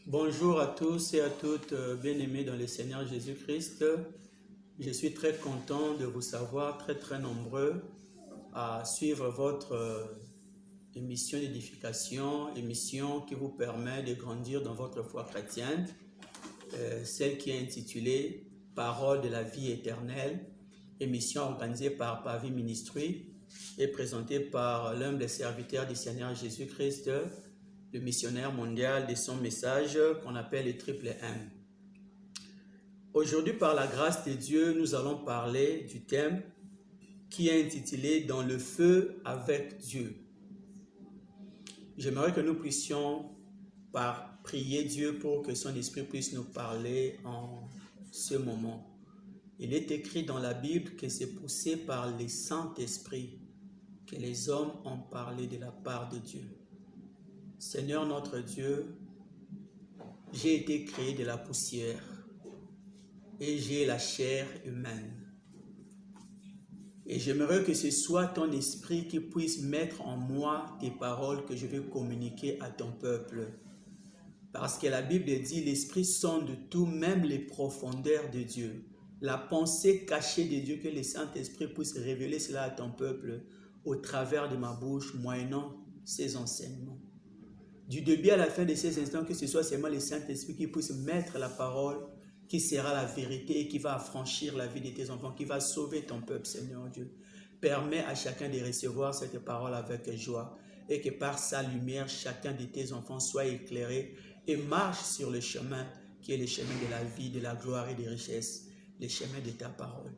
Bonjour à tous et à toutes, bien-aimés dans le Seigneur Jésus-Christ. Je suis très content de vous savoir très nombreux à suivre votre émission d'édification, émission qui vous permet de grandir dans votre foi chrétienne, celle qui est intitulée « Parole de la vie éternelle », émission organisée par Pavi Ministry et présentée par l'humble serviteur du Seigneur Jésus-Christ, le missionnaire mondial de son message qu'on appelle le Triple M. Aujourd'hui, par la grâce de Dieu, nous allons parler du thème qui est intitulé « Dans le feu avec Dieu ». J'aimerais que nous puissions prier Dieu pour que son esprit puisse nous parler en ce moment. Il est écrit dans la Bible que c'est poussé par le Saint-Esprit que les hommes ont parlé de la part de Dieu. Seigneur notre Dieu, j'ai été créé de la poussière et j'ai la chair humaine. Et j'aimerais que ce soit ton esprit qui puisse mettre en moi tes paroles que je vais communiquer à ton peuple. Parce que la Bible dit, l'esprit sonde tout, même les profondeurs de Dieu. La pensée cachée de Dieu, que le Saint-Esprit puisse révéler cela à ton peuple au travers de ma bouche, moyennant ses enseignements. Du début à la fin de ces instants, que ce soit seulement le Saint-Esprit qui puisse mettre la parole, qui sera la vérité et qui va affranchir la vie de tes enfants, qui va sauver ton peuple, Seigneur Dieu. Permets à chacun de recevoir cette parole avec joie et que par sa lumière, chacun de tes enfants soit éclairé et marche sur le chemin qui est le chemin de la vie, de la gloire et des richesses, le chemin de ta parole.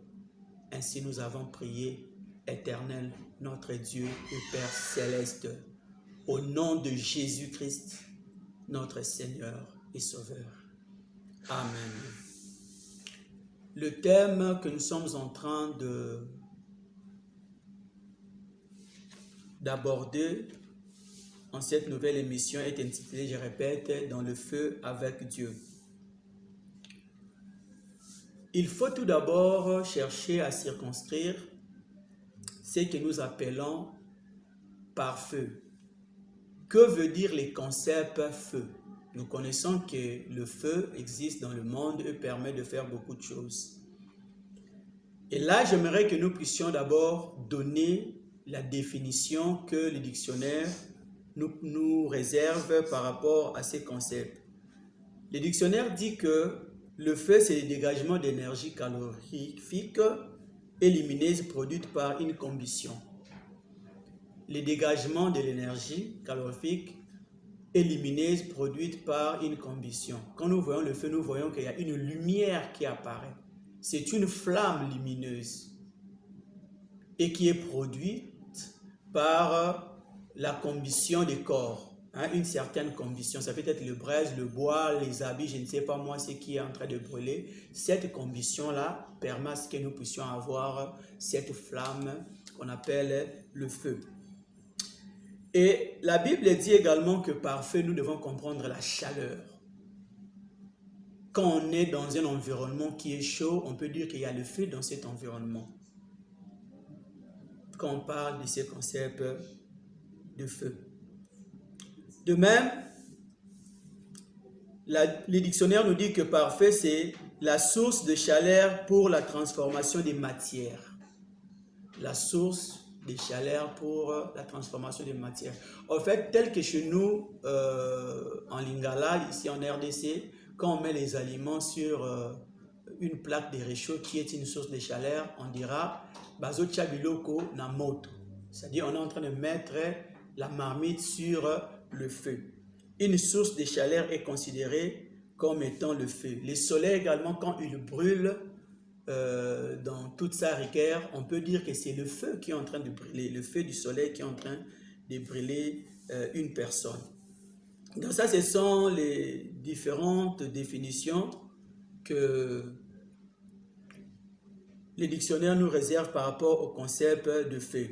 Ainsi nous avons prié, Éternel, notre Dieu et Père céleste, au nom de Jésus-Christ, notre Seigneur et Sauveur. Amen. Le thème que nous sommes en train d'aborder en cette nouvelle émission est intitulé, je répète, « Dans le feu avec Dieu ». Il faut tout d'abord chercher à circonscrire ce que nous appelons par feu. Que veut dire le concept feu? Nous connaissons que le feu existe dans le monde et permet de faire beaucoup de choses. Et là, j'aimerais que nous puissions d'abord donner la définition que le dictionnaire nous réserve par rapport à ces concepts. Le dictionnaire dit que le feu, c'est le dégagement d'énergie calorifique et lumineuse produite par une combustion. Le dégagement de l'énergie calorifique et lumineuse produite par une combustion. Quand nous voyons le feu, nous voyons qu'il y a une lumière qui apparaît. C'est une flamme lumineuse et qui est produite par la combustion des corps. Une certaine combustion, ça peut être le braise, le bois, les habits, je ne sais pas moi ce qui est en train de brûler. Cette combustion-là permet à ce que nous puissions avoir cette flamme qu'on appelle le feu. Et la Bible dit également que par feu, nous devons comprendre la chaleur. Quand on est dans un environnement qui est chaud, on peut dire qu'il y a le feu dans cet environnement. Quand on parle de ces concepts de feu. De même, le dictionnaire nous dit que par feu, c'est la source de chaleur pour la transformation des matières. La source de chaleur pour la transformation des matières. En fait, tel que chez nous, en Lingala, ici en RDC, quand on met les aliments sur une plaque de réchaud qui est une source de chaleur, on dira « Bazo chabiloko na moto ». C'est-à-dire on est en train de mettre la marmite sur le feu. Une source de chaleur est considérée comme étant le feu. Le soleil également, quand il brûle dans toute sa rigueur, on peut dire que c'est le feu qui est en train de brûler, le feu du soleil qui est en train de brûler une personne. Donc ça, ce sont les différentes définitions que les dictionnaires nous réservent par rapport au concept de feu.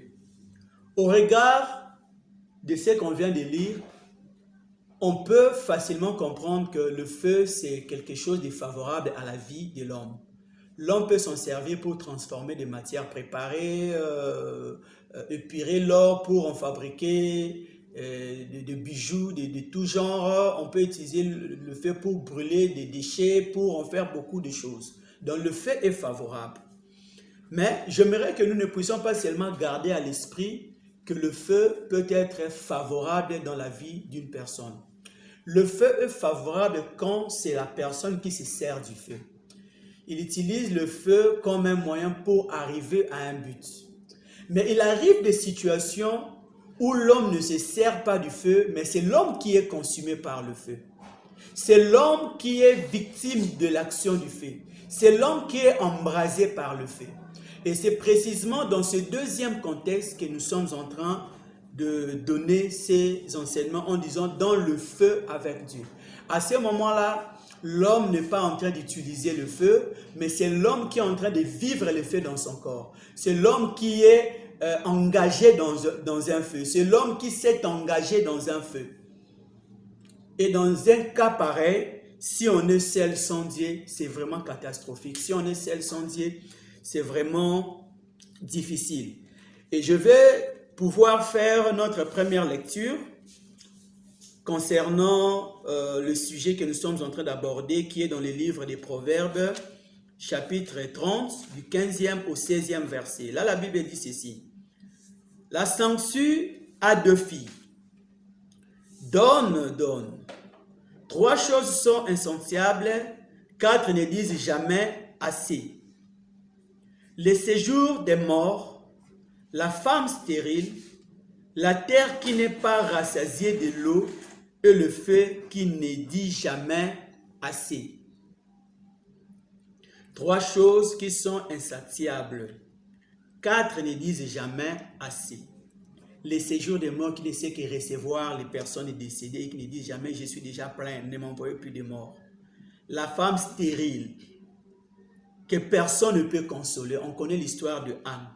Au regard de ce qu'on vient de lire, on peut facilement comprendre que le feu, c'est quelque chose de favorable à la vie de l'homme. L'homme peut s'en servir pour transformer des matières préparées, épurer l'or pour en fabriquer de bijoux de tout genre. On peut utiliser le feu pour brûler des déchets, pour en faire beaucoup de choses. Donc le feu est favorable. Mais j'aimerais que nous ne puissions pas seulement garder à l'esprit que le feu peut être favorable dans la vie d'une personne. Le feu est favorable quand c'est la personne qui se sert du feu. Il utilise le feu comme un moyen pour arriver à un but. Mais il arrive des situations où l'homme ne se sert pas du feu, mais c'est l'homme qui est consumé par le feu. C'est l'homme qui est victime de l'action du feu. C'est l'homme qui est embrasé par le feu. Et c'est précisément dans ce deuxième contexte que nous sommes en train de donner ces enseignements en disant « dans le feu avec Dieu ». À ce moment-là, l'homme n'est pas en train d'utiliser le feu, mais c'est l'homme qui est en train de vivre le feu dans son corps. C'est l'homme qui est engagé dans un feu. C'est l'homme qui s'est engagé dans un feu. Et dans un cas pareil, si on est seul sans Dieu, c'est vraiment catastrophique. Si on est seul sans Dieu, c'est vraiment difficile. Et je vais pouvoir faire notre première lecture concernant le sujet que nous sommes en train d'aborder, qui est dans le livre des Proverbes, chapitre 30, du 15e au 16e verset. Là, la Bible dit ceci. La sangsue a 2 filles. Donne, donne. 3 choses sont insatiables, 4 ne disent jamais assez. Le séjour des morts, la femme stérile, la terre qui n'est pas rassasiée de l'eau et le feu qui ne dit jamais assez. 3 choses qui sont insatiables. 4 ne disent jamais assez. Les séjours des morts qui ne sait que recevoir les personnes décédées et qui ne disent jamais je suis déjà plein, ne m'envoyez plus de morts. La femme stérile que personne ne peut consoler. On connaît l'histoire de Anne.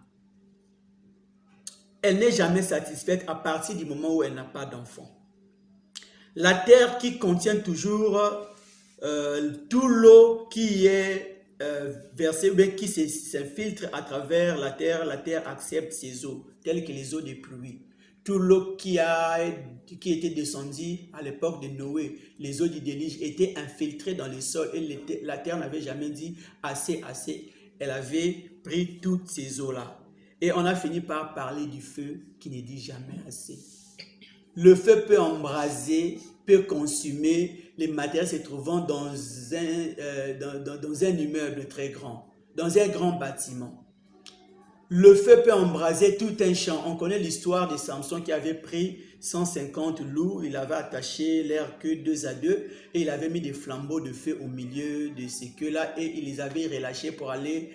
Elle n'est jamais satisfaite à partir du moment où elle n'a pas d'enfant. La terre qui contient toujours tout l'eau qui est versée, mais qui s'infiltre à travers la terre accepte ces eaux, telles que les eaux des pluies. Tout l'eau qui était descendue à l'époque de Noé, les eaux du déluge étaient infiltrées dans le sol et la terre n'avait jamais dit assez, assez. Elle avait pris toutes ces eaux-là. Et on a fini par parler du feu qui ne dit jamais assez. Le feu peut embraser, peut consumer les matériaux se trouvant dans un immeuble très grand, dans un grand bâtiment. Le feu peut embraser tout un champ. On connaît l'histoire de Samson qui avait pris 150 loups, il avait attaché leur queue 2 à 2 et il avait mis des flambeaux de feu au milieu de ces queues-là et il les avait relâchés pour aller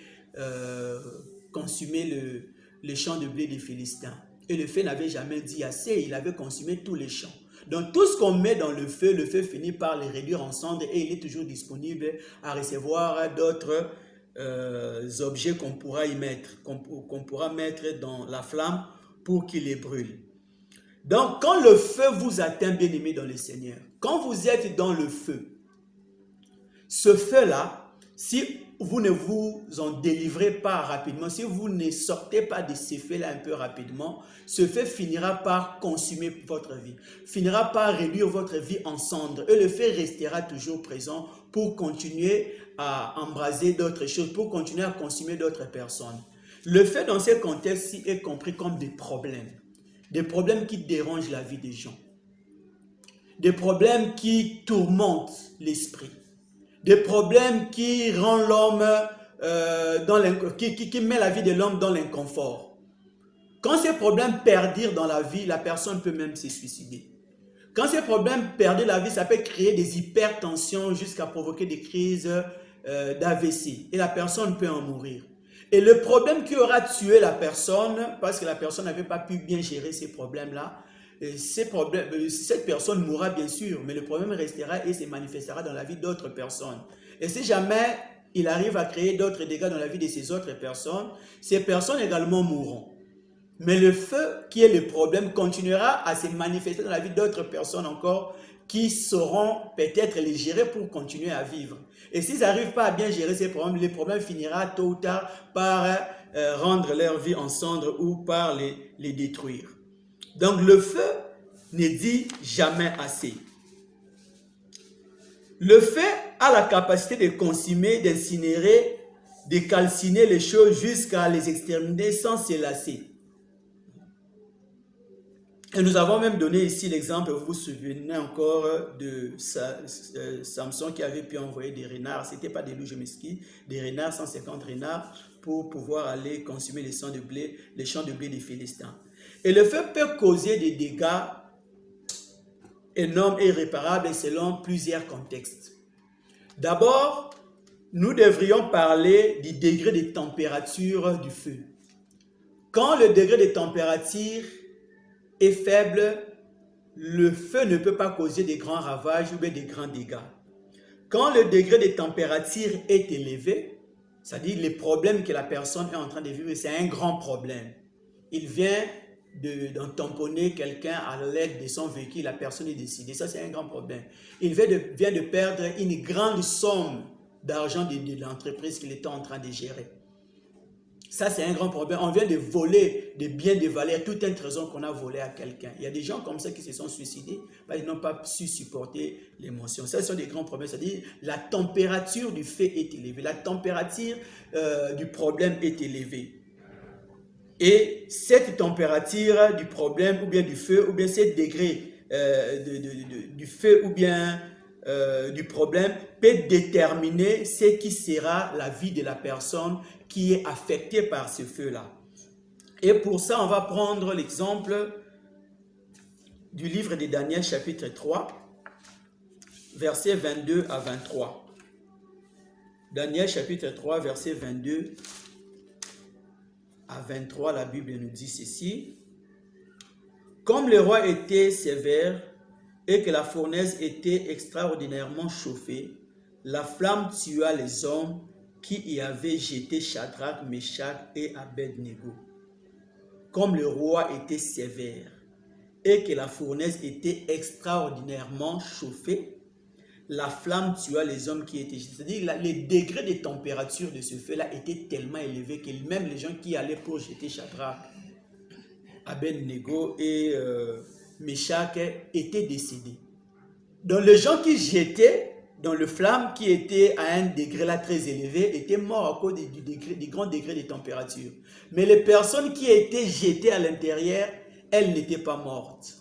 consumer les champs de blé des Philistins. Et le feu n'avait jamais dit assez, il avait consumé tous les champs. Donc tout ce qu'on met dans le feu finit par les réduire en cendres et il est toujours disponible à recevoir d'autres objets qu'on pourra y mettre, qu'on pourra mettre dans la flamme pour qu'il les brûle. Donc quand le feu vous atteint, bien aimé dans le Seigneur, quand vous êtes dans le feu, ce feu-là, si vous ne vous en délivrez pas rapidement, si vous ne sortez pas de ces feux-là un peu rapidement, ce feu finira par consumer votre vie, finira par réduire votre vie en cendres et le feu restera toujours présent pour continuer à embraser d'autres choses, pour continuer à consumer d'autres personnes. Le feu dans ces contextes-ci est compris comme des problèmes qui dérangent la vie des gens, des problèmes qui tourmentent l'esprit, des problèmes qui rendent l'homme, qui met la vie de l'homme dans l'inconfort. Quand ces problèmes perdurent dans la vie, la personne peut même se suicider. Quand ces problèmes perdent la vie, ça peut créer des hypertensions jusqu'à provoquer des crises d'AVC. Et la personne peut en mourir. Et le problème qui aura tué la personne, parce que la personne n'avait pas pu bien gérer ces problèmes-là, cette personne mourra bien sûr, mais le problème restera et se manifestera dans la vie d'autres personnes. Et si jamais il arrive à créer d'autres dégâts dans la vie de ces autres personnes, ces personnes également mourront. Mais le feu qui est le problème continuera à se manifester dans la vie d'autres personnes encore qui sauront peut-être les gérer pour continuer à vivre. Et s'ils n'arrivent pas à bien gérer ces problèmes, les problèmes finiront tôt ou tard par rendre leur vie en cendres ou par les détruire. Donc le feu ne dit jamais assez. Le feu a la capacité de consumer, d'incinérer, de calciner les choses jusqu'à les exterminer sans se lasser. Et nous avons même donné ici l'exemple, vous vous souvenez encore de Samson qui avait pu envoyer des renards, ce n'était pas des loups, je m'excuse, des renards, 150 renards, pour pouvoir aller consumer les champs de blé des Philistins. Et le feu peut causer des dégâts énormes et irréparables selon plusieurs contextes. D'abord, nous devrions parler du degré de température du feu. Quand le degré de température est faible, le feu ne peut pas causer de grands ravages ou de grands dégâts. Quand le degré de température est élevé, c'est-à-dire les problèmes que la personne est en train de vivre, c'est un grand problème. Il vient d'en tamponner quelqu'un à l'aide de son véhicule, la personne est décédée, ça c'est un grand problème. Il vient de perdre une grande somme d'argent de l'entreprise qu'il était en train de gérer. Ça, c'est un grand problème. On vient de voler des biens de valeur, toute une trésor qu'on a volé à quelqu'un. Il y a des gens comme ça qui se sont suicidés parce qu'ils n'ont pas su supporter l'émotion. Ça, ce sont des grands problèmes. C'est-à-dire la température du fait est élevée. La température du problème est élevée. Et cette température du problème ou bien du feu ou bien ces degrés du feu ou bien du problème peut déterminer ce qui sera la vie de la personne qui est affectée par ce feu-là. Et pour ça, on va prendre l'exemple du livre de Daniel chapitre 3, versets 22 à 23. Daniel chapitre 3, versets 22 à 23, la Bible nous dit ceci. Comme le roi était sévère et que la fournaise était extraordinairement chauffée, la flamme tua les hommes qui y avaient jeté Shadrach, Meshach et Abednego. Comme le roi était sévère et que la fournaise était extraordinairement chauffée, la flamme tua les hommes qui étaient jetés. C'est-à-dire les degrés de température de ce feu-là étaient tellement élevés que même les gens qui allaient pour jeter Shadrach, Abednego et Meshach étaient décédés. Donc les gens qui jetaient dans le flamme qui était à un degré là très élevé étaient morts à cause du grand degré de température. Mais les personnes qui étaient jetées à l'intérieur, elles n'étaient pas mortes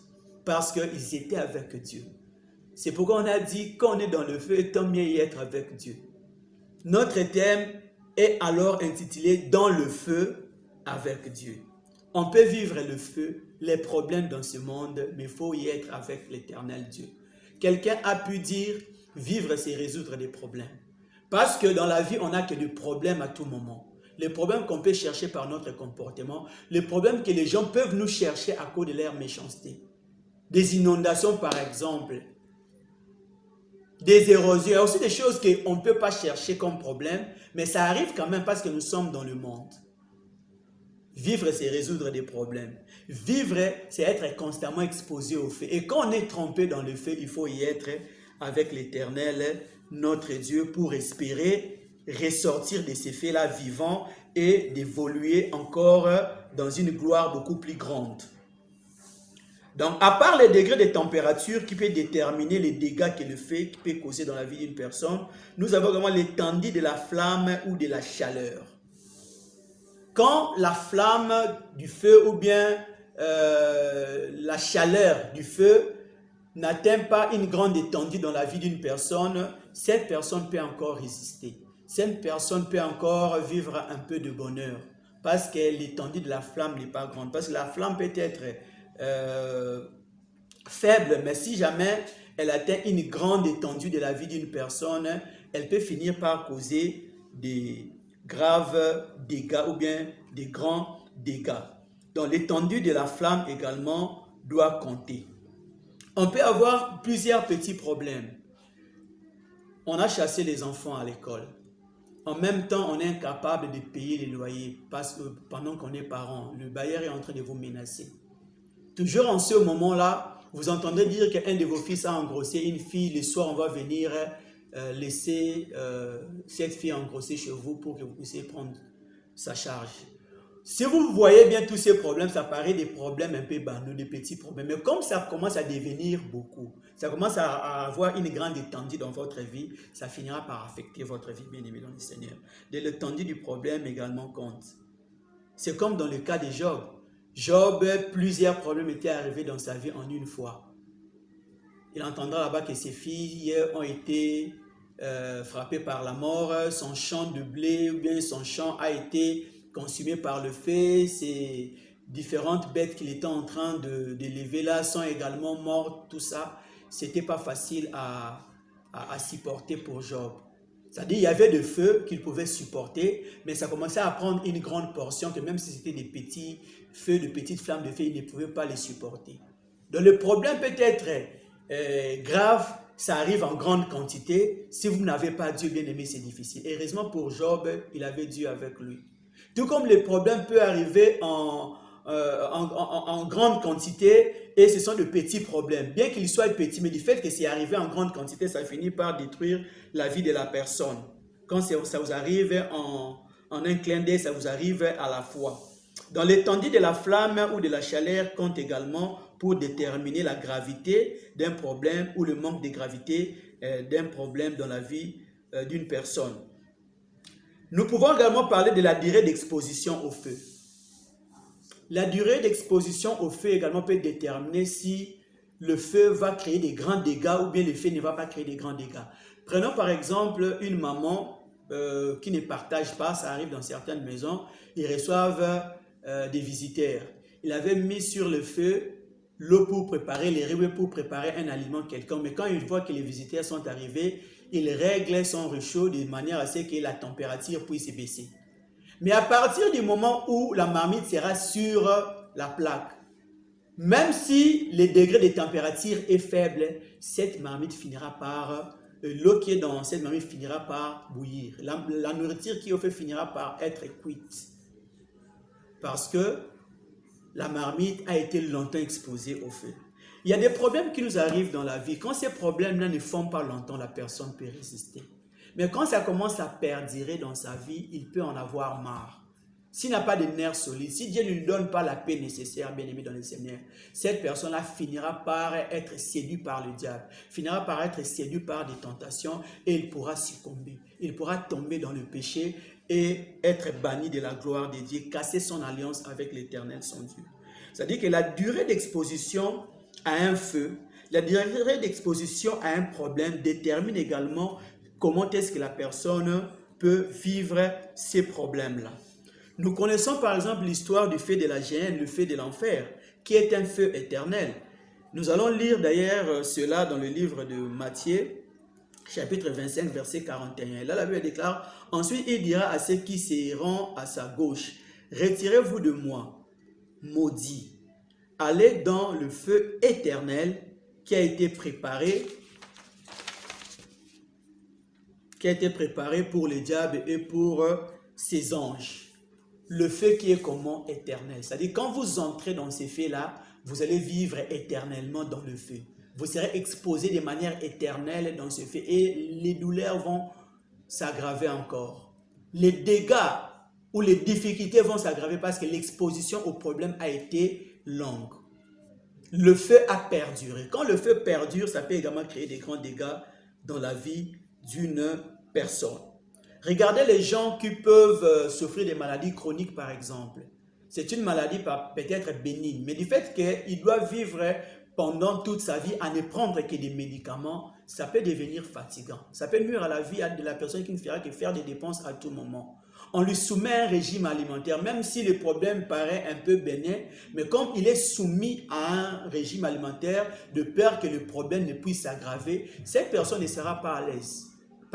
parce qu'ils étaient avec Dieu. C'est pourquoi on a dit qu'on est dans le feu, tant mieux y être avec Dieu. Notre thème est alors intitulé « Dans le feu avec Dieu ». On peut vivre le feu, les problèmes dans ce monde, mais il faut y être avec l'éternel Dieu. Quelqu'un a pu dire « Vivre, c'est résoudre des problèmes ». Parce que dans la vie, on n'a que des problèmes à tout moment. Les problèmes qu'on peut chercher par notre comportement, les problèmes que les gens peuvent nous chercher à cause de leur méchanceté. Des inondations par exemple, des érosions, il y a aussi des choses qu'on ne peut pas chercher comme problème, mais ça arrive quand même parce que nous sommes dans le monde. Vivre, c'est résoudre des problèmes. Vivre, c'est être constamment exposé au feu. Et quand on est trempé dans le feu, il faut y être avec l'Éternel, notre Dieu, pour espérer ressortir de ces faits-là vivants et d'évoluer encore dans une gloire beaucoup plus grande. Donc, à part les degrés de température qui peut déterminer les dégâts que le feu peut causer dans la vie d'une personne, nous avons également l'étendue de la flamme ou de la chaleur. Quand la flamme du feu ou bien la chaleur du feu n'atteint pas une grande étendue dans la vie d'une personne, cette personne peut encore résister. Cette personne peut encore vivre un peu de bonheur parce que l'étendue de la flamme n'est pas grande. Parce que la flamme peut être faible, mais si jamais elle atteint une grande étendue de la vie d'une personne, elle peut finir par causer des graves dégâts ou bien des grands dégâts. Donc l'étendue de la flamme également doit compter. On peut avoir plusieurs petits problèmes. On a chassé les enfants à l'école. En même temps, on est incapable de payer les loyers parce que pendant qu'on est parent, le bailleur est en train de vous menacer. Toujours en ce moment-là, vous entendez dire qu'un de vos fils a engrossé une fille, le soir on va venir laisser cette fille engrosser chez vous pour que vous puissiez prendre sa charge. Si vous voyez bien tous ces problèmes, ça paraît des problèmes un peu banaux, des petits problèmes. Mais comme ça commence à devenir beaucoup, ça commence à avoir une grande étendue dans votre vie, ça finira par affecter votre vie, bien aimé dans le Seigneur. De l'étendue du problème également compte. C'est comme dans le cas de Job. Job, plusieurs problèmes étaient arrivés dans sa vie en une fois. Il entendra là-bas que ses filles ont été frappées par la mort, son champ de blé ou bien son champ a été consumé par le feu, ces différentes bêtes qu'il était en train d'élever là sont également mortes, tout ça. C'était pas facile à supporter pour Job. C'est-à-dire qu'il y avait de feu qu'il pouvait supporter, mais ça commençait à prendre une grande portion que même si c'était des petits feux, de petites flammes de feu, il ne pouvait pas les supporter. Donc le problème peut être grave, ça arrive en grande quantité. Si vous n'avez pas Dieu bien aimé, c'est difficile. Heureusement pour Job, il avait Dieu avec lui. Tout comme le problème peut arriver en grande quantité et ce sont de petits problèmes. Bien qu'ils soient petits, mais du fait que c'est arrivé en grande quantité, ça finit par détruire la vie de la personne. Quand ça vous arrive en un clin d'œil, ça vous arrive à la fois. Dans l'étendue de la flamme ou de la chaleur compte également pour déterminer la gravité d'un problème ou le manque de gravité d'un problème dans la vie d'une personne. Nous pouvons également parler de la durée d'exposition au feu. La durée d'exposition au feu également peut déterminer si le feu va créer des grands dégâts ou bien le feu ne va pas créer des grands dégâts. Prenons par exemple une maman qui ne partage pas, ça arrive dans certaines maisons, ils reçoivent des visiteurs. Il avait mis sur le feu l'eau pour préparer les riz, pour préparer un aliment quelconque. Mais quand il voit que les visiteurs sont arrivés, il règle son réchaud de manière à ce que la température puisse baisser. Mais à partir du moment où la marmite sera sur la plaque, même si le degré de température est faible, cette marmite finira par, l'eau qui est dans cette marmite finira par bouillir. La nourriture qui est au feu finira par être cuite. Parce que la marmite a été longtemps exposée au feu. Il y a des problèmes qui nous arrivent dans la vie. Quand ces problèmes-là ne font pas longtemps, la personne peut résister. Mais quand ça commence à perdurer dans sa vie, il peut en avoir marre. S'il n'a pas de nerfs solides, si Dieu ne lui donne pas la paix nécessaire, bien aimé dans le Seigneur, cette personne-là finira par être séduite par le diable, finira par être séduite par des tentations et il pourra succomber. Il pourra tomber dans le péché et être banni de la gloire de Dieu, casser son alliance avec l'Éternel, son Dieu. C'est-à-dire que la durée d'exposition à un feu, la durée d'exposition à un problème détermine également comment est-ce que la personne peut vivre ces problèmes-là. Nous connaissons par exemple l'histoire du feu de la géhenne, le feu de l'enfer, qui est un feu éternel. Nous allons lire d'ailleurs cela dans le livre de Matthieu, chapitre 25, verset 41. Là, la Bible déclare, « Ensuite, il dira à ceux qui seront à sa gauche, « Retirez-vous de moi, maudits, allez dans le feu éternel qui a été préparé pour le diable et pour ses anges. » Le feu qui est comment? Éternel. C'est-à-dire, quand vous entrez dans ces feux-là, vous allez vivre éternellement dans le feu. Vous serez exposé de manière éternelle dans ce feu et les douleurs vont s'aggraver encore. Les dégâts ou les difficultés vont s'aggraver parce que l'exposition au problème a été longue. Le feu a perduré. Quand le feu perdure, ça peut également créer des grands dégâts dans la vie d'une personne. Regardez les gens qui peuvent souffrir des maladies chroniques, par exemple. C'est une maladie peut-être bénigne, mais du fait qu'il doit vivre pendant toute sa vie à ne prendre que des médicaments, ça peut devenir fatigant. Ça peut nuire à la vie de la personne qui ne fera que faire des dépenses à tout moment. On lui soumet un régime alimentaire, même si le problème paraît un peu bénin, mais comme il est soumis à un régime alimentaire, de peur que le problème ne puisse s'aggraver, cette personne ne sera pas à l'aise.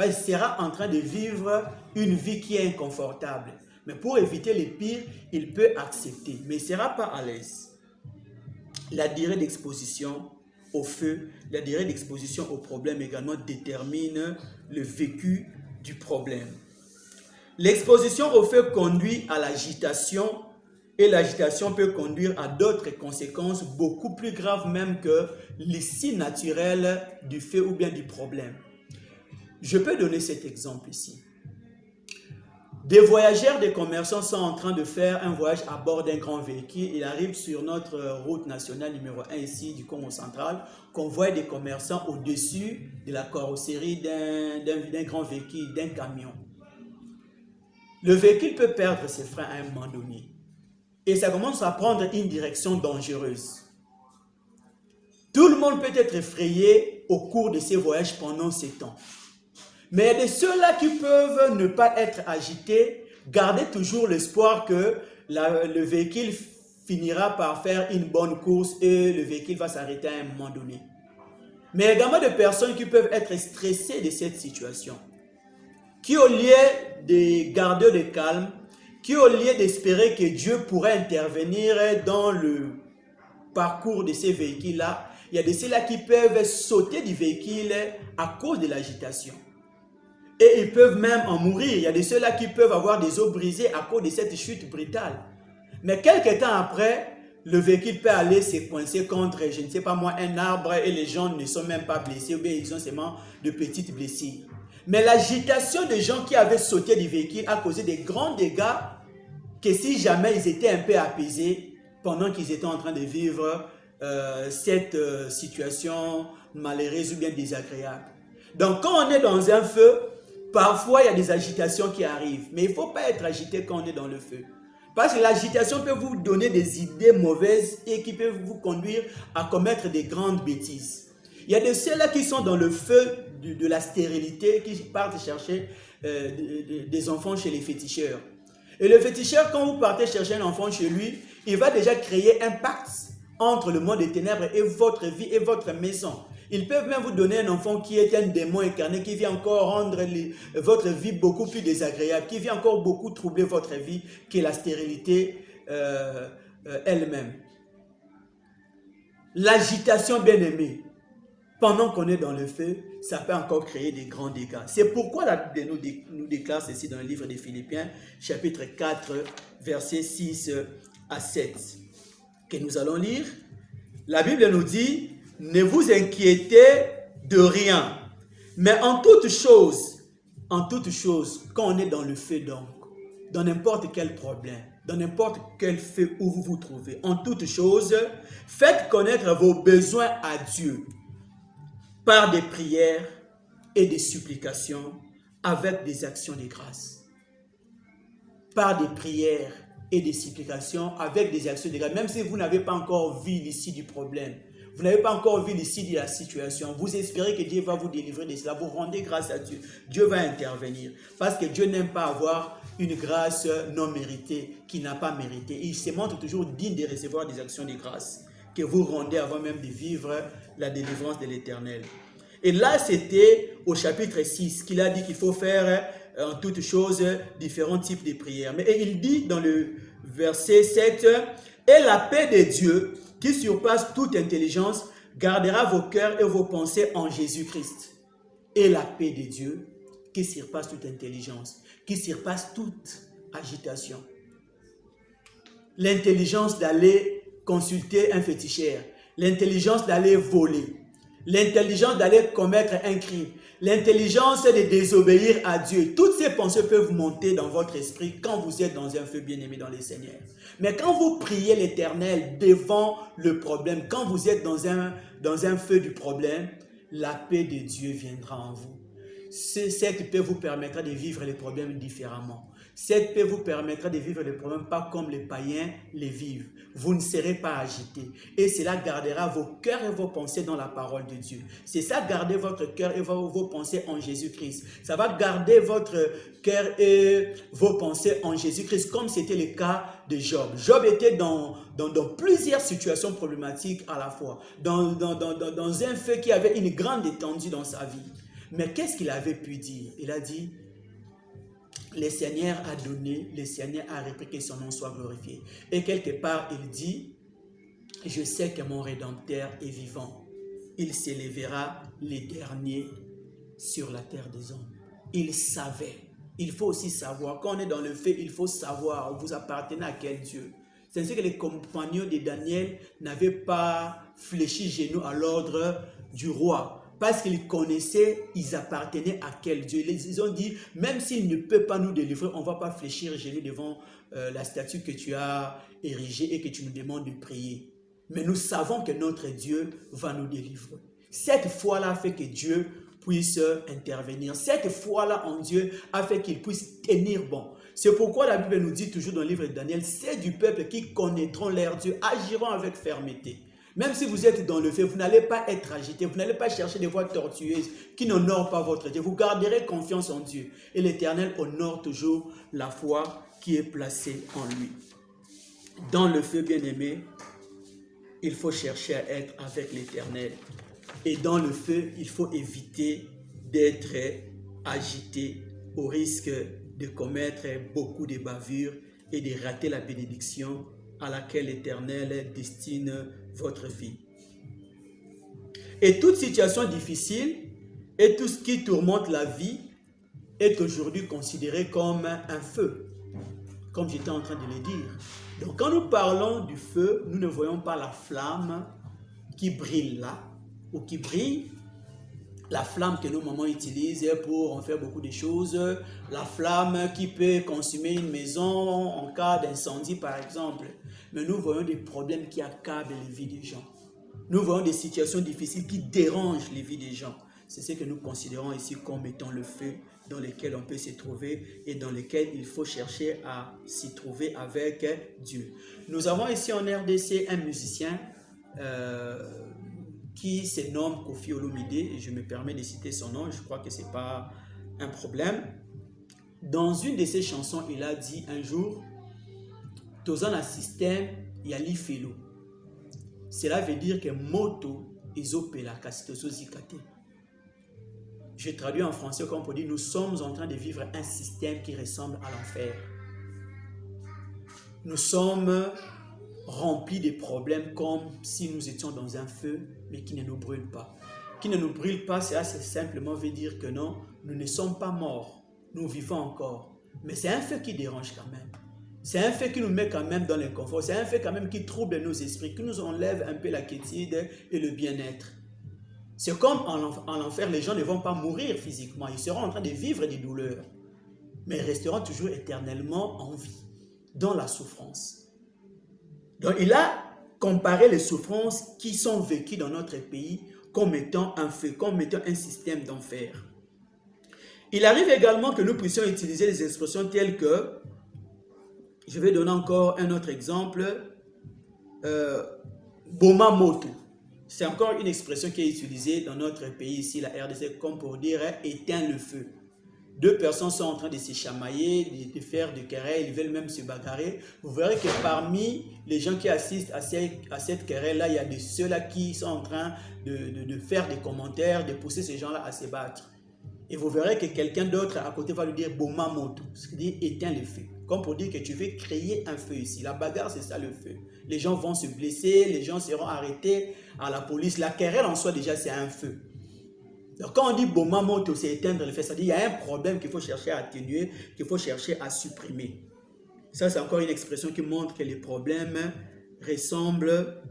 Il sera en train de vivre une vie qui est inconfortable. Mais pour éviter le pire, il peut accepter, mais il ne sera pas à l'aise. La durée d'exposition au feu, la durée d'exposition au problème également détermine le vécu du problème. L'exposition au feu conduit à l'agitation Et l'agitation peut conduire à d'autres conséquences beaucoup plus graves même que l'issue naturelle du fait ou bien du problème. Je peux donner cet exemple ici. Des voyageurs, des commerçants sont en train de faire un voyage à bord d'un grand véhicule. Ils arrivent sur notre route nationale numéro 1 ici du Congo central. Convoie des commerçants au-dessus de la carrosserie d'un grand véhicule, d'un camion. Le véhicule peut perdre ses freins à un moment donné. Et ça commence à prendre une direction dangereuse. Tout le monde peut être effrayé au cours de ces voyages pendant ces temps. Mais il y a de ceux-là qui peuvent ne pas être agités, garder toujours l'espoir que le véhicule finira par faire une bonne course et le véhicule va s'arrêter à un moment donné. Mais il y a également des personnes qui peuvent être stressées de cette situation, qui au lieu de garder le calme, qui au lieu d'espérer que Dieu pourrait intervenir dans le parcours de ces véhicules-là, il y a de ceux-là qui peuvent sauter du véhicule à cause de l'agitation. Et ils peuvent même en mourir. Il y a de ceux-là qui peuvent avoir des os brisés à cause de cette chute brutale. Mais quelques temps après, le véhicule peut aller se coincer contre, je ne sais pas moi, un arbre et les gens ne sont même pas blessés ou bien ils ont seulement de petites blessures. Mais l'agitation des gens qui avaient sauté du véhicule a causé des grands dégâts que si jamais ils étaient un peu apaisés pendant qu'ils étaient en train de vivre cette situation malheureuse ou bien désagréable. Donc quand on est dans un feu, parfois il y a des agitations qui arrivent, mais il ne faut pas être agité quand on est dans le feu. Parce que l'agitation peut vous donner des idées mauvaises et qui peuvent vous conduire à commettre des grandes bêtises. Il y a de ceux-là qui sont dans le feu de la stérilité, qui partent chercher des enfants chez les féticheurs. Et le féticheur, quand vous partez chercher un enfant chez lui, il va déjà créer un pacte entre le monde des ténèbres et votre vie et votre maison. Ils peuvent même vous donner un enfant qui est un démon incarné, qui vient encore rendre votre vie beaucoup plus désagréable, qui vient encore beaucoup troubler votre vie, qui est la stérilité elle-même. L'agitation, bien aimée, pendant qu'on est dans le feu, ça peut encore créer des grands dégâts. C'est pourquoi la Bible nous déclare ceci dans le livre des Philippiens, chapitre 4, versets 6 à 7, que nous allons lire. La Bible nous dit: ne vous inquiétez de rien, mais en toute chose, quand on est dans le feu donc, dans n'importe quel problème, dans n'importe quel feu où vous vous trouvez, en toute chose, faites connaître vos besoins à Dieu par des prières et des supplications avec des actions de grâce. Par des prières et des supplications avec des actions de grâce. Même si vous n'avez pas encore vu l'issue du problème, vous n'avez pas encore vu l'issue de la situation, vous espérez que Dieu va vous délivrer de cela, vous rendez grâce à Dieu. Dieu va intervenir. Parce que Dieu n'aime pas avoir une grâce non méritée, qui n'a pas mérité. Il se montre toujours digne de recevoir des actions de grâce que vous rendez avant même de vivre la délivrance de l'Éternel. Et là, c'était au chapitre 6 qu'il a dit qu'il faut faire en toutes choses différents types de prières. Mais il dit dans le verset 7, « Et la paix de Dieu, qui surpasse toute intelligence, gardera vos cœurs et vos pensées en Jésus-Christ. » Et la paix de Dieu, qui surpasse toute intelligence, qui surpasse toute agitation. L'intelligence d'aller consulter un féticheur, l'intelligence d'aller voler, l'intelligence d'aller commettre un crime, l'intelligence de désobéir à Dieu. Toutes ces pensées peuvent monter dans votre esprit quand vous êtes dans un feu bien-aimé dans le Seigneur. Mais quand vous priez l'Éternel devant le problème, quand vous êtes dans un feu du problème, la paix de Dieu viendra en vous. Cette paix vous permettra de vivre les problèmes différemment. Cette paix vous permettra de vivre les problèmes pas comme les païens les vivent. Vous ne serez pas agités. Et cela gardera vos cœurs et vos pensées dans la parole de Dieu. C'est ça, garder votre cœur et vos pensées en Jésus-Christ. Ça va garder votre cœur et vos pensées en Jésus-Christ, comme c'était le cas de Job. Job était dans plusieurs situations problématiques à la fois. Dans un feu qui avait une grande étendue dans sa vie. Mais qu'est-ce qu'il avait pu dire? Il a dit: le Seigneur a donné, le Seigneur a repris, que son nom soit glorifié. Et quelque part, il dit: je sais que mon Rédempteur est vivant. Il s'élèvera les derniers sur la terre des hommes. Il savait. Il faut aussi savoir. Quand on est dans le fait, il faut savoir. Vous appartenez à quel Dieu? C'est ainsi que les compagnons de Daniel n'avaient pas fléchi genoux à l'ordre du roi. Parce qu'ils connaissaient, ils appartenaient à quel Dieu. Ils ont dit, même s'il ne peut pas nous délivrer, on ne va pas fléchir genoux devant la statue que tu as érigée et que tu nous demandes de prier. Mais nous savons que notre Dieu va nous délivrer. Cette foi-là fait que Dieu puisse intervenir. Cette foi-là en Dieu a fait qu'il puisse tenir bon. C'est pourquoi la Bible nous dit toujours dans le livre de Daniel, c'est du peuple qui connaîtront leur Dieu, agiront avec fermeté. Même si vous êtes dans le feu, vous n'allez pas être agité, vous n'allez pas chercher des voies tortueuses qui n'honorent pas votre Dieu. Vous garderez confiance en Dieu. Et l'Éternel honore toujours la foi qui est placée en lui. Dans le feu, bien-aimé, il faut chercher à être avec l'Éternel. Et dans le feu, il faut éviter d'être agité au risque de commettre beaucoup de bavures et de rater la bénédiction à laquelle l'Éternel destine votre vie. Et toute situation difficile et tout ce qui tourmente la vie est aujourd'hui considéré comme un feu, comme j'étais en train de le dire. Donc quand nous parlons du feu, nous ne voyons pas la flamme qui brille là, ou qui brille, la flamme que nos mamans utilisent pour en faire beaucoup de choses, la flamme qui peut consumer une maison en cas d'incendie par exemple. Mais nous voyons des problèmes qui accablent les vies des gens. Nous voyons des situations difficiles qui dérangent les vies des gens. C'est ce que nous considérons ici comme étant le feu dans lequel on peut se trouver et dans lequel il faut chercher à s'y trouver avec Dieu. Nous avons ici en RDC un musicien qui se nomme Koffi Olomide, et je me permets de citer son nom, je crois que ce n'est pas un problème. Dans une de ses chansons, il a dit un jour, « Tozan a système, yali felo ». Cela veut dire que moto ezopela kasitoso zikate. Je traduis en français comme pour dire, nous sommes en train de vivre un système qui ressemble à l'enfer. Nous sommes remplis de problèmes comme si nous étions dans un feu, mais qui ne nous brûle pas. Qui ne nous brûle pas, c'est simplement veut dire que non, nous ne sommes pas morts, nous vivons encore. Mais c'est un feu qui dérange quand même. C'est un feu qui nous met quand même dans l'inconfort. C'est un feu quand même qui trouble nos esprits, qui nous enlève un peu la quiétude et le bien-être. C'est comme en enfer, les gens ne vont pas mourir physiquement. Ils seront en train de vivre des douleurs. Mais ils resteront toujours éternellement en vie, dans la souffrance. Donc il a comparé les souffrances qui sont vécues dans notre pays comme étant un feu, comme étant un système d'enfer. Il arrive également que nous puissions utiliser des expressions telles que, je vais donner encore un autre exemple, Boma Moto. C'est encore une expression qui est utilisée dans notre pays ici, la RDC, comme pour dire éteins le feu. Deux personnes sont en train de se chamailler, de faire des querelles, ils veulent même se bagarrer. Vous verrez que parmi les gens qui assistent à cette querelle-là, il y a de ceux-là qui sont en train de faire des commentaires, de pousser ces gens-là à se battre. Et vous verrez que quelqu'un d'autre à côté va lui dire Boma Moto, ce qui dit éteins le feu. Comme pour dire que tu veux créer un feu ici. La bagarre, c'est ça le feu. Les gens vont se blesser, les gens seront arrêtés à la police. La querelle en soi, déjà, c'est un feu. Donc, quand on dit Boma Moto, c'est éteindre le feu, c'est-à-dire qu'il y a un problème qu'il faut chercher à atténuer, qu'il faut chercher à supprimer. Ça, c'est encore une expression qui montre que les problèmes ressemblent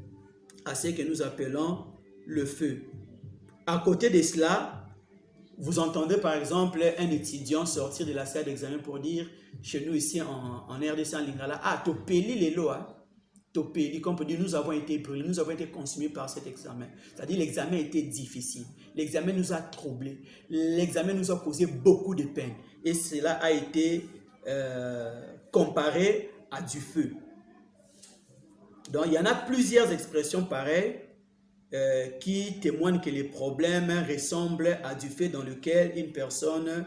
à ce que nous appelons le feu. À côté de cela, vous entendez par exemple un étudiant sortir de la salle d'examen pour dire, chez nous ici en RDC, en Lingala, ah, topeli les lois, topeli, comme on peut dire, nous avons été brûlés, nous avons été consumés par cet examen. C'est-à-dire l'examen était difficile, l'examen nous a troublés, l'examen nous a causé beaucoup de peine. Et cela a été comparé à du feu. Donc il y en a plusieurs expressions pareilles, qui témoigne que les problèmes ressemblent à du feu dans lequel une personne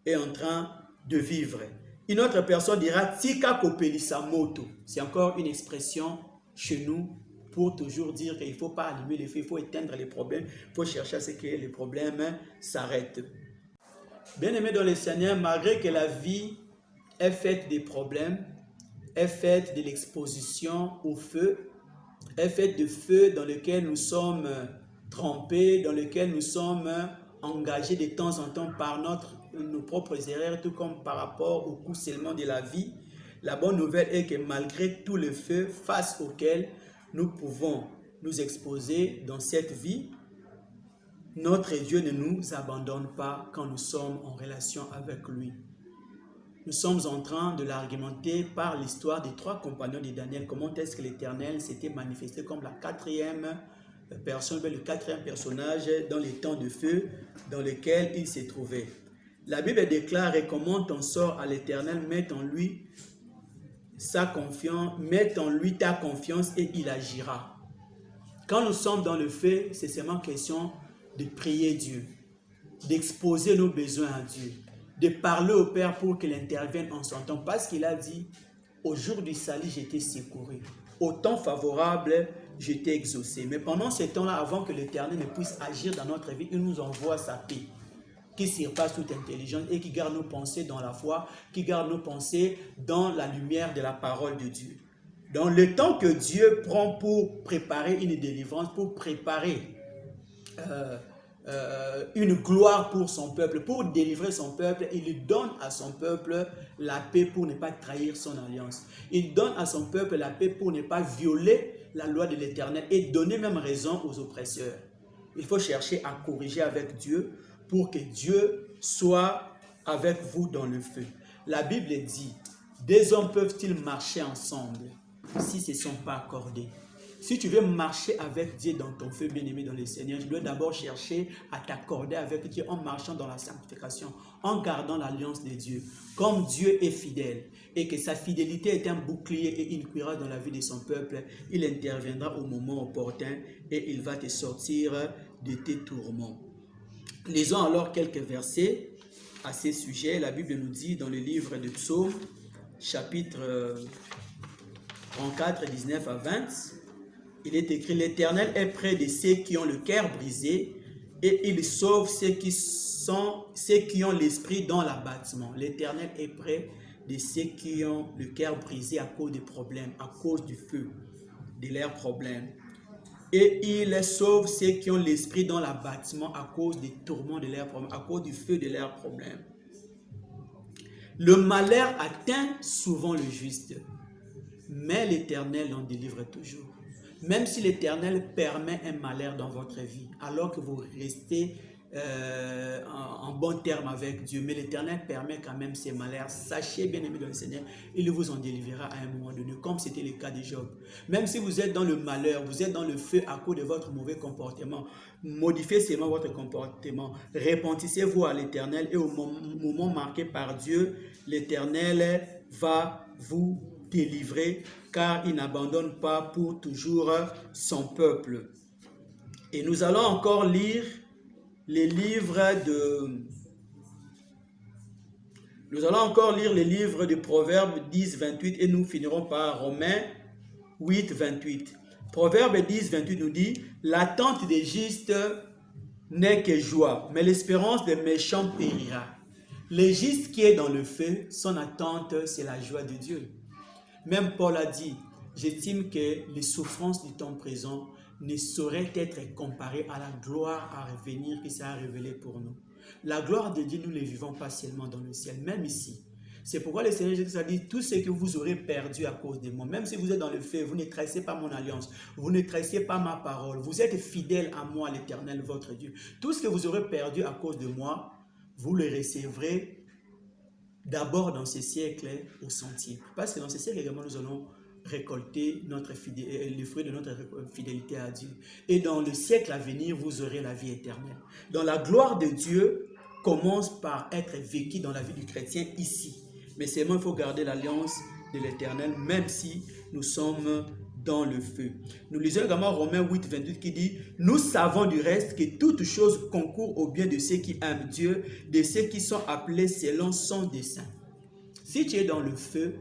est en train de vivre. Une autre personne dira Tika kopelisa moto. C'est encore une expression chez nous pour toujours dire qu'il ne faut pas allumer les feux, il faut éteindre les problèmes, il faut chercher à ce que les problèmes s'arrêtent. Bien-aimés dans le Seigneur, malgré que la vie est faite des problèmes, est faite de l'exposition au feu, est faite de feu dans lequel nous sommes trempés, dans lequel nous sommes engagés de temps en temps par nos propres erreurs, tout comme par rapport au coup seulement de la vie. La bonne nouvelle est que malgré tout le feu face auquel nous pouvons nous exposer dans cette vie, notre Dieu ne nous abandonne pas quand nous sommes en relation avec lui. Nous sommes en train de l'argumenter par l'histoire des 3 compagnons de Daniel. Comment est-ce que l'Éternel s'était manifesté comme la 4e personne, le 4e personnage dans les temps de feu dans lequel il s'est trouvé. La Bible déclare: et comment on sort à l'Éternel, mets en lui sa confiance, mets en lui ta confiance et il agira. Quand nous sommes dans le feu, c'est seulement question de prier Dieu, d'exposer nos besoins à Dieu, de parler au Père pour qu'il intervienne en son temps, parce qu'il a dit: au jour du salut, j'étais secouru. Au temps favorable, j'étais exaucé. Mais pendant ce temps-là, avant que l'Éternel ne puisse agir dans notre vie, il nous envoie sa paix, qui surpasse toute intelligence et qui garde nos pensées dans la foi, qui garde nos pensées dans la lumière de la parole de Dieu. Donc le temps que Dieu prend pour préparer une délivrance, pour préparer une gloire pour son peuple, pour délivrer son peuple, il donne à son peuple la paix pour ne pas trahir son alliance. Il donne à son peuple la paix pour ne pas violer la loi de l'Éternel et donner même raison aux oppresseurs. Il faut chercher à corriger avec Dieu pour que Dieu soit avec vous dans le feu. La Bible dit: des hommes peuvent-ils marcher ensemble si ce ne sont pas accordés? Si tu veux marcher avec Dieu dans ton feu, bien-aimé dans le Seigneur, tu dois d'abord chercher à t'accorder avec Dieu en marchant dans la sanctification, en gardant l'alliance de Dieu. Comme Dieu est fidèle et que sa fidélité est un bouclier et une cuirasse dans la vie de son peuple, il interviendra au moment opportun et il va te sortir de tes tourments. Lisons alors quelques versets à ces sujets. La Bible nous dit dans le livre de Psaumes, chapitre 34, 19 à 20, il est écrit: l'Éternel est près de ceux qui ont le cœur brisé et il sauve ceux qui ont l'esprit dans l'abattement. L'Éternel est près de ceux qui ont le cœur brisé à cause des problèmes, à cause du feu, de leurs problèmes. Et il sauve ceux qui ont l'esprit dans l'abattement à cause des tourments de leurs problèmes, à cause du feu de leurs problèmes. Le malheur atteint souvent le juste, mais l'Éternel en délivre toujours. Même si l'Éternel permet un malheur dans votre vie, alors que vous restez en bon terme avec Dieu, mais l'Éternel permet quand même ces malheurs, sachez, bien aimé dans le Seigneur, il vous en délivrera à un moment donné, comme c'était le cas de Job. Même si vous êtes dans le malheur, vous êtes dans le feu à cause de votre mauvais comportement, modifiez seulement votre comportement, repentissez-vous à l'Éternel et au moment marqué par Dieu, l'Éternel va vous délivrer, car il n'abandonne pas pour toujours son peuple. Et nous allons encore lire les livres de Proverbes 10, 28 et nous finirons par Romains 8, 28. Proverbes 10, 28 nous dit: l'attente des justes n'est que joie, mais l'espérance des méchants périra. Le juste qui est dans le feu, son attente, c'est la joie de Dieu. Même Paul a dit: j'estime que les souffrances du temps présent ne sauraient être comparées à la gloire à revenir qui sera révélée pour nous. La gloire de Dieu, nous ne vivons pas seulement dans le ciel, même ici. C'est pourquoi le Seigneur Jésus a dit: tout ce que vous aurez perdu à cause de moi, même si vous êtes dans le feu, vous ne trahissez pas mon alliance, vous ne trahissez pas ma parole, vous êtes fidèles à moi, l'Éternel, votre Dieu. Tout ce que vous aurez perdu à cause de moi, vous le recevrez d'abord dans ce siècle au centime. Parce que dans ce siècle également, nous allons récolter le fruit de notre fidélité à Dieu. Et dans le siècle à venir, vous aurez la vie éternelle. Donc la gloire de Dieu commence par être vécue dans la vie du chrétien ici. Mais seulement il faut garder l'alliance de l'Éternel, même si nous sommes dans le feu. Nous lisons également Romains 8, 28 qui dit: nous savons du reste que toutes choses concourent au bien de ceux qui aiment Dieu, de ceux qui sont appelés selon son dessein. Si tu es dans le feu,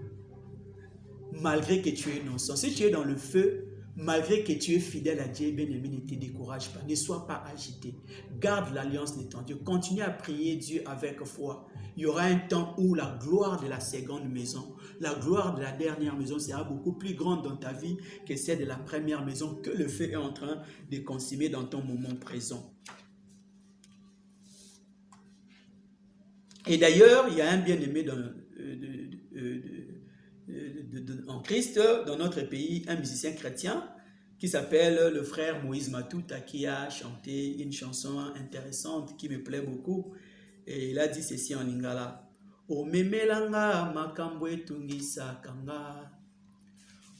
malgré que tu es innocent, si tu es dans le feu, malgré que tu es fidèle à Dieu, bien-aimé, ne te décourage pas, ne sois pas agité. Garde l'alliance de ton Dieu. Continue à prier Dieu avec foi. Il y aura un temps où la gloire de la seconde maison, la gloire de la dernière maison sera beaucoup plus grande dans ta vie que celle de la première maison que le feu est en train de consumer dans ton moment présent. Et d'ailleurs, il y a un bien-aimé en Christ, dans notre pays, un musicien chrétien qui s'appelle le frère Moïse Matouta, qui a chanté une chanson intéressante qui me plaît beaucoup. Et il a dit ceci en lingala. O memelanga makambo etungisa kanga.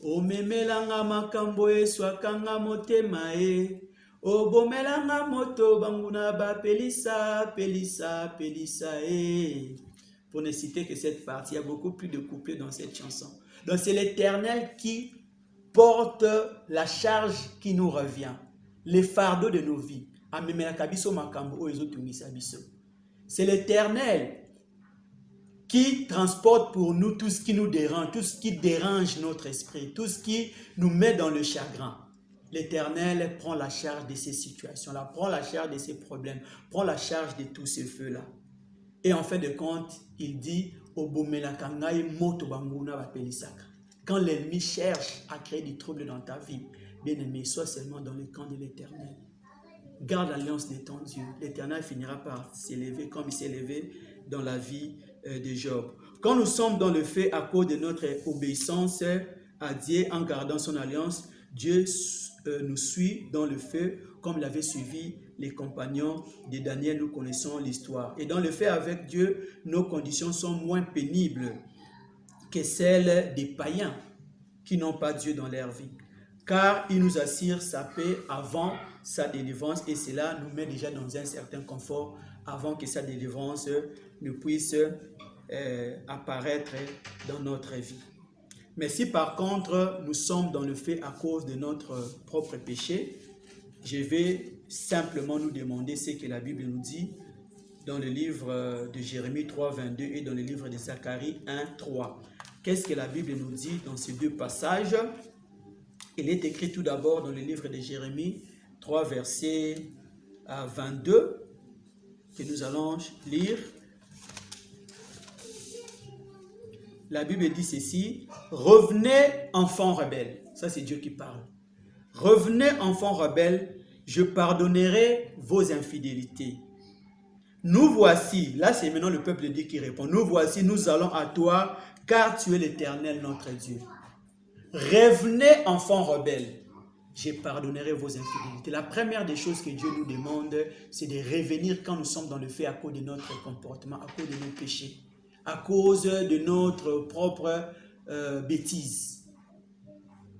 O memelanga makambo eswakanga motema e. O bomelanga moto banguna ba pelisa, pelisa, pelisa e. Pour ne citer que cette partie, il y a beaucoup plus de couplets dans cette chanson. Donc c'est l'Éternel qui porte la charge qui nous revient, les fardeaux de nos vies. C'est l'Éternel qui transporte pour nous tout ce qui nous dérange, tout ce qui dérange notre esprit, tout ce qui nous met dans le chagrin. L'Éternel prend la charge de ces situations-là, prend la charge de ces problèmes, prend la charge de tous ces feux-là. Et en fin de compte, il dit quand l'ennemi cherche à créer du trouble dans ta vie, bien-aimé, sois seulement dans le camp de l'Éternel. Garde l'alliance de ton Dieu. L'Éternel finira par s'élever comme il s'est élevé dans la vie de Job. Quand nous sommes dans le fait à cause de notre obéissance à Dieu en gardant son alliance, Dieu nous suit dans le feu comme il avait suivi les compagnons de Daniel. Nous connaissons l'histoire. Et dans le fait avec Dieu, nos conditions sont moins pénibles que celles des païens qui n'ont pas Dieu dans leur vie. Car il nous assure sa paix avant sa délivrance et cela nous met déjà dans un certain confort avant que sa délivrance ne puisse apparaître dans notre vie. Mais si par contre nous sommes dans le fait à cause de notre propre péché, je vais simplement nous demander ce que la Bible nous dit dans le livre de Jérémie 3, 22 et dans le livre de Zacharie 1, 3. Qu'est-ce que la Bible nous dit dans ces deux passages? Il est écrit tout d'abord dans le livre de Jérémie 3, verset 22, que nous allons lire. La Bible dit ceci: revenez, enfants rebelles. Ça, c'est Dieu qui parle. Revenez, enfants rebelles, je pardonnerai vos infidélités. Nous voici, là c'est maintenant le peuple de Dieu qui répond. Nous voici, nous allons à toi, car tu es l'Éternel notre Dieu. Revenez, enfants rebelles, je pardonnerai vos infidélités. La première des choses que Dieu nous demande, c'est de revenir quand nous sommes dans le fait à cause de notre comportement, à cause de nos péchés, à cause de notre propre bêtise.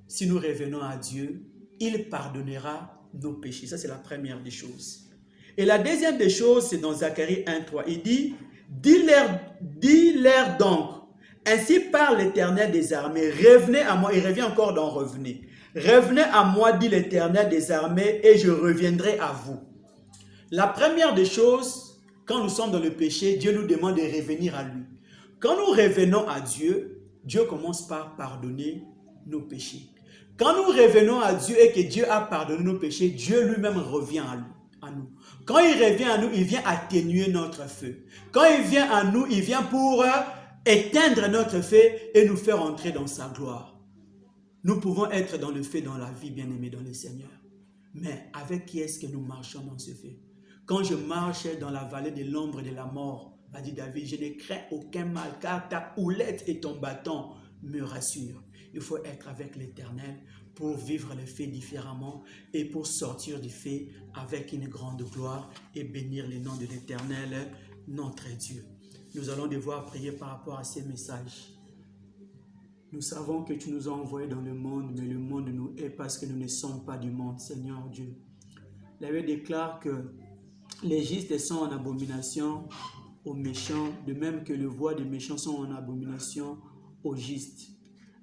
Si nous revenons à Dieu, il pardonnera nos péchés. Ça, c'est la première des choses. Et la deuxième des choses, c'est dans Zacharie 1.3. Il dit, dis-leur donc, ainsi parle l'Éternel des armées, revenez à moi. Il revient encore dans revenez. Revenez à moi, dit l'Éternel des armées, et je reviendrai à vous. La première des choses, quand nous sommes dans le péché, Dieu nous demande de revenir à lui. Quand nous revenons à Dieu, Dieu commence par pardonner nos péchés. Quand nous revenons à Dieu et que Dieu a pardonné nos péchés, Dieu lui-même revient à nous. Quand il revient à nous, il vient atténuer notre feu. Quand il vient à nous, il vient pour éteindre notre feu et nous faire entrer dans sa gloire. Nous pouvons être dans le feu dans la vie, bien-aimés dans le Seigneur. Mais avec qui est-ce que nous marchons dans ce feu? Quand je marche dans la vallée de l'ombre de la mort, a dit David, je ne crains aucun mal, car ta houlette et ton bâton me rassurent. Il faut être avec l'Éternel pour vivre le fait différemment et pour sortir du fait avec une grande gloire et bénir le nom de l'Éternel, notre Dieu. Nous allons devoir prier par rapport à ces messages. Nous savons que tu nous as envoyés dans le monde, mais le monde nous hait parce que nous ne sommes pas du monde, Seigneur Dieu. La Bible déclare que les justes sont en abomination aux méchants, de même que les voies des méchants sont en abomination aux justes.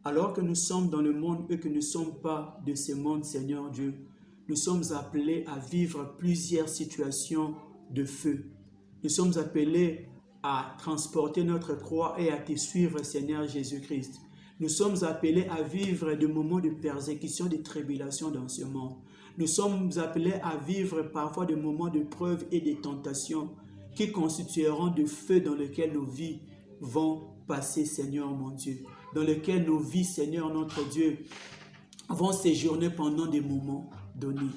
Alors que nous sommes dans le monde et que nous ne sommes pas de ce monde, Seigneur Dieu, nous sommes appelés à vivre plusieurs situations de feu. Nous sommes appelés à transporter notre croix et à te suivre, Seigneur Jésus-Christ. Nous sommes appelés à vivre des moments de persécution, de tribulation dans ce monde. Nous sommes appelés à vivre parfois des moments de preuve et de tentation qui constitueront de feu dans lesquels nos vies vont passer, Seigneur mon Dieu. Dans lesquels nos vies, Seigneur notre Dieu, vont séjourner pendant des moments donnés.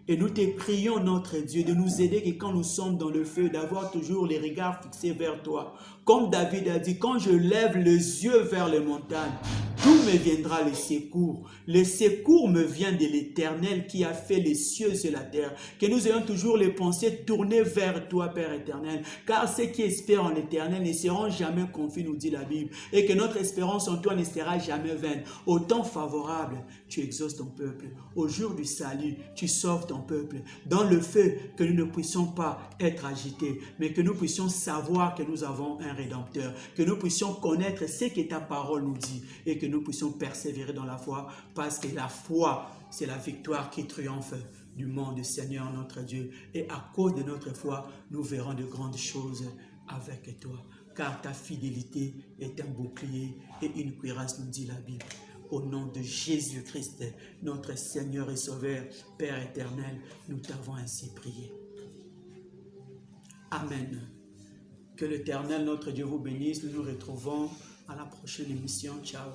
Et nous te prions, notre Dieu, de nous aider que quand nous sommes dans le feu, d'avoir toujours les regards fixés vers toi. Comme David a dit, quand je lève les yeux vers les montagnes, D'où me viendra le secours? Le secours me vient de l'Éternel qui a fait les cieux et la terre. Que nous ayons toujours les pensées tournées vers toi, Père éternel. Car ceux qui espèrent en l'Éternel ne seront jamais confus, nous dit la Bible. Et que notre espérance en toi ne sera jamais vaine. Au temps favorable, tu exauces ton peuple. Au jour du salut, tu sauves ton peuple. Dans le feu, que nous ne puissions pas être agités, mais que nous puissions savoir que nous avons un Rédempteur. Que nous puissions connaître ce que ta parole nous dit. Et que nous puissions persévérer dans la foi, parce que la foi, c'est la victoire qui triomphe du monde, Seigneur notre Dieu. Et à cause de notre foi, nous verrons de grandes choses avec toi. Car ta fidélité est un bouclier et une cuirasse, nous dit la Bible. Au nom de Jésus-Christ, notre Seigneur et Sauveur, Père éternel, nous t'avons ainsi prié. Amen. Que l'Éternel, notre Dieu, vous bénisse. Nous nous retrouvons à la prochaine émission. Ciao.